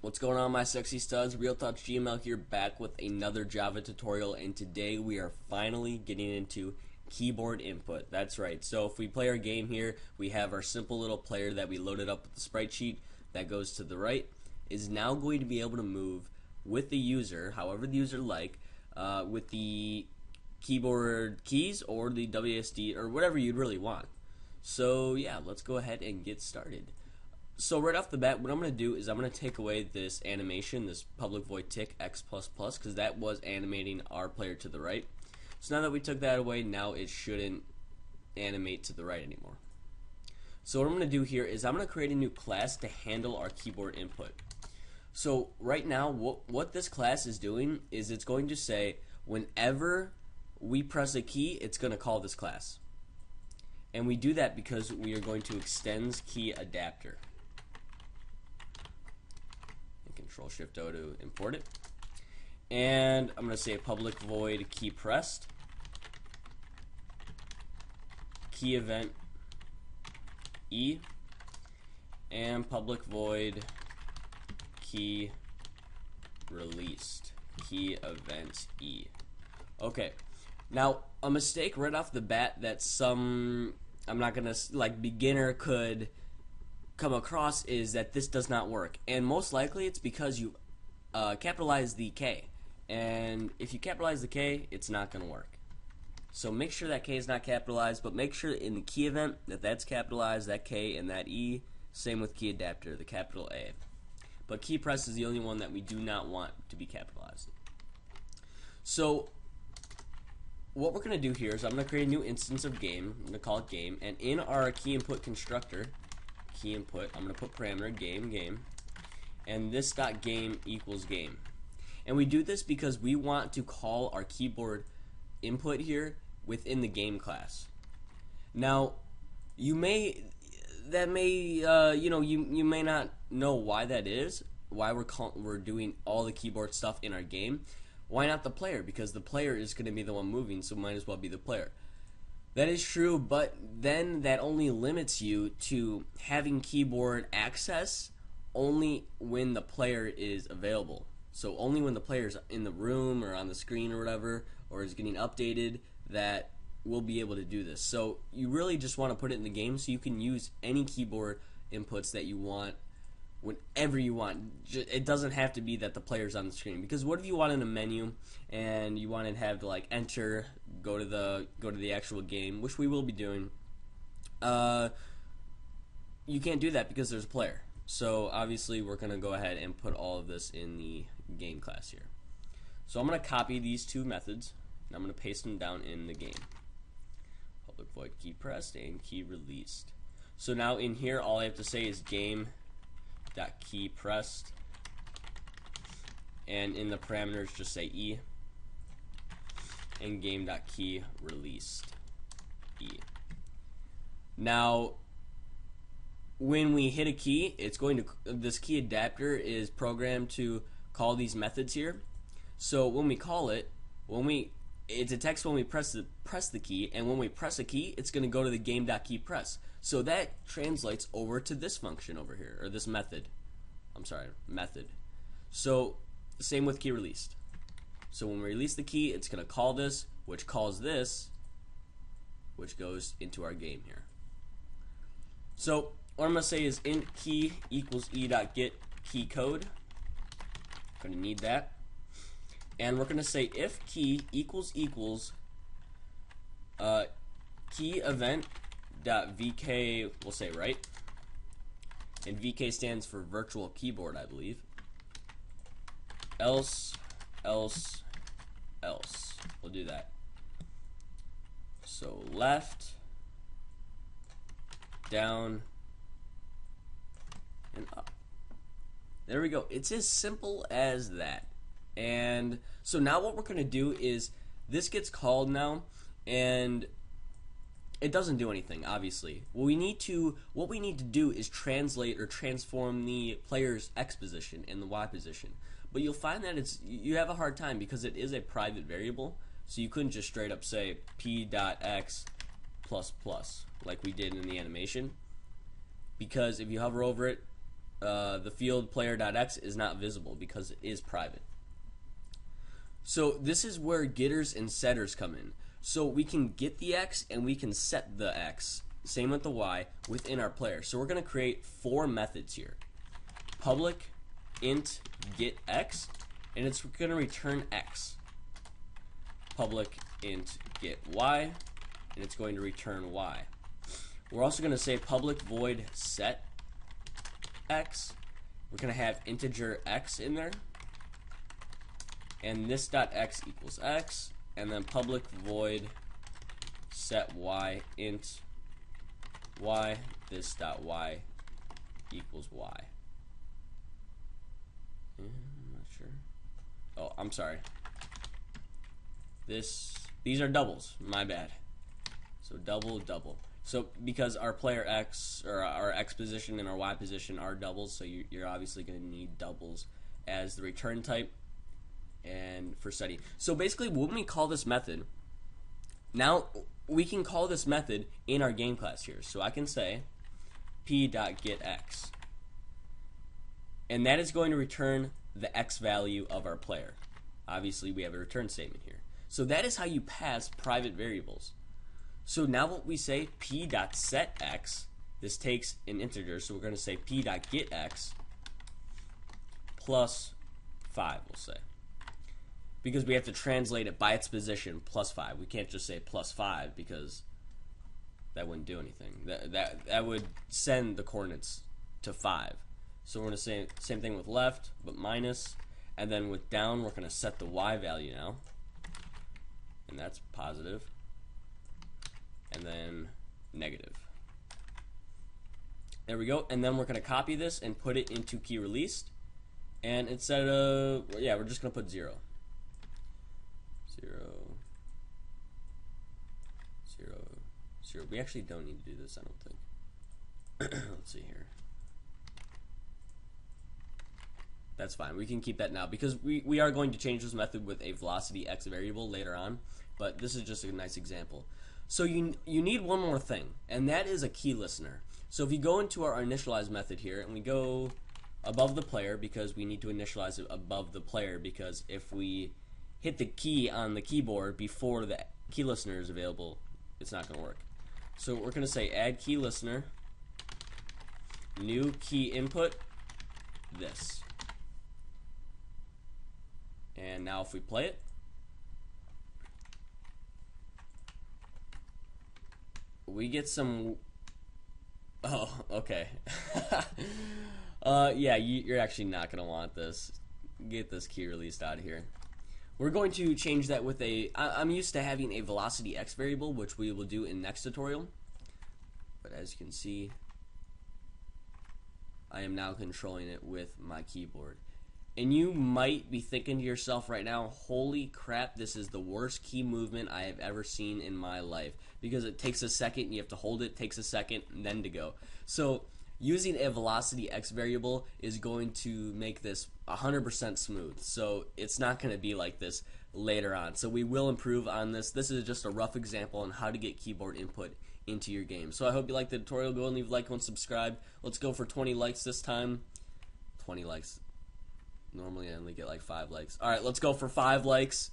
What's going on, my sexy studs? Real Touch GML here, back with another Java tutorial, and today we are finally getting into keyboard input. That's right. So if we play our game here, we have our simple little player that we loaded up with the sprite sheet that goes to the right, is now going to be able to move with the user, however the user with the keyboard keys or the WSD or whatever you'd really want. So yeah, let's go ahead and get started. So right off the bat, what I'm going to do is I'm going to take away this animation, this public void tick x++, because that was animating our player to the right. So now that we took that away, now it shouldn't animate to the right anymore. So what I'm going to do here is I'm going to create a new class to handle our keyboard input. So right now, what this class is doing is it's going to say whenever we press a key, it's going to call this class. And we do that because we are going to extends key adapter. Control-Shift-O to import it. And I'm going to say public void key pressed, key event E, and public void key released, key event E. Okay, now a mistake right off the bat that I'm not going to, beginner could come across is that this does not work, and most likely it's because you capitalize the K, and if you capitalize the K, it's not going to work. So make sure that K is not capitalized, but make sure in the key event that that's capitalized, that K and that E. Same with key adapter, the capital A. But key press is the only one that we do not want to be capitalized. So what we're going to do here is I'm going to create a new instance of game. I'm going to call it game, and in our key input constructor, key input, I'm going to put parameter game, and this dot game equals game. And we do this because we want to call our keyboard input here within the game class. Now, you may not know why that is, why we're doing all the keyboard stuff in our game. Why not the player? Because the player is going to be the one moving, so might as well be the player. That is true, but then that only limits you to having keyboard access only when the player is available. So only when the player is in the room or on the screen or whatever, or is getting updated, that we'll be able to do this. So you really just want to put it in the game so you can use any keyboard inputs that you want whenever you want. It doesn't have to be that the player's on the screen, because what if you want in a menu and you want to have to enter, go to the actual game, which we will be doing. You can't do that because there's a player. So obviously we're going to go ahead and put all of this in the game class here. So I'm going to copy these two methods and I'm going to paste them down in the game. Public void key pressed and key released. So now in here all I have to say is game.key pressed, and in the parameters just say E, and game.key released E. Now when we hit a key, this key adapter is programmed to call these methods here. So when we call it, it detects when we press the key, and when we press a key, it's going to go to the game.key press. So that translates over to this function over here, or this method. Method. So same with key released. So when we release the key, it's going to call this, which calls this, which goes into our game here. So what I'm going to say is int key equals e.get key code. Going to need that. And we're going to say if key equals key event dot vk, we'll say right, and vk stands for virtual keyboard, I believe. Else. We'll do that. So left, down, and up. There we go. It's as simple as that. And so now what we're going to do is this gets called now, and it doesn't do anything, obviously. What we need to do is translate or transform the player's X position and the Y position. But you'll find that you have a hard time because it is a private variable, so you couldn't just straight up say p.x++ like we did in the animation, because if you hover over it, the field player.x is not visible because it is private. So this is where getters and setters come in. So we can get the x and we can set the x, same with the y, within our player. So we're going to create 4 methods here. Public int get x, and it's going to return x. Public int get y, and it's going to return y. We're also going to say public void set x. We're going to have integer x in there, and this dot x equals x, and then public void set y int y, this dot y equals y. I'm not sure. Oh, I'm sorry. These are doubles. My bad. So double, double. So because our player x, or our x position and our y position are doubles, so you're obviously going to need doubles as the return type and for setting. So basically, when we call this method, now we can call this method in our game class here. So I can say p.getX, and that is going to return the x value of our player. Obviously, we have a return statement here. So that is how you pass private variables. So now what we say, p.setX, this takes an integer, so we're going to say p.getX plus 5, we'll say. Because we have to translate it by its position, plus 5. We can't just say plus 5 because that wouldn't do anything. That would send the coordinates to 5. So we're going to say same thing with left, but minus. And then with down, we're going to set the y value now. And that's positive. And then negative. There we go. And then we're going to copy this and put it into key released. And instead of, yeah, we're just going to put 0. 0, 0, 0. We actually don't need to do this, I don't think. Let's see here. That's fine. We can keep that now because we are going to change this method with a velocity x variable later on. But this is just a nice example. So you need one more thing, and that is a key listener. So if you go into our initialize method here, and we go above the player, because we need to initialize it above the player, because if we hit the key on the keyboard before the key listener is available, it's not going to work. So we're going to say add key listener, new key input, this. And now if we play it, we get some. Oh, okay. Yeah, you're actually not going to want this. Get this key released out of here. We're going to change that with a. I'm used to having a velocity x variable, which we will do in next tutorial. But as you can see, I am now controlling it with my keyboard. And you might be thinking to yourself right now, holy crap, this is the worst key movement I have ever seen in my life. Because it takes a second, and you have to hold it, takes a second, and then to go. So using a velocity x variable is going to make this 100% smooth. So it's not going to be like this later on. So we will improve on this. This is just a rough example on how to get keyboard input into your game. So I hope you liked the tutorial. Go and leave a like and subscribe. Let's go for 20 likes this time. 20 likes. Normally I only get like 5 likes. Alright, let's go for 5 likes.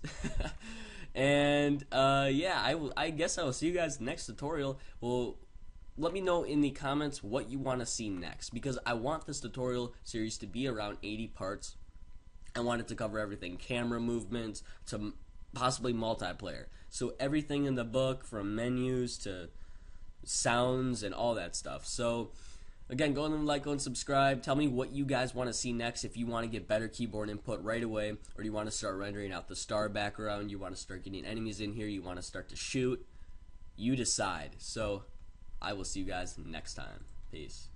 And yeah, I guess I will see you guys next tutorial. Well, let me know in the comments what you want to see next, because I want this tutorial series to be around 80 parts. I want it to cover everything, camera movements to possibly multiplayer. So everything in the book, from menus to sounds and all that stuff. So again, go and like, go and subscribe. Tell me what you guys want to see next. If you want to get better keyboard input right away, or do you want to start rendering out the star background, you want to start getting enemies in here, you want to start to shoot, you decide. So I will see you guys next time. Peace.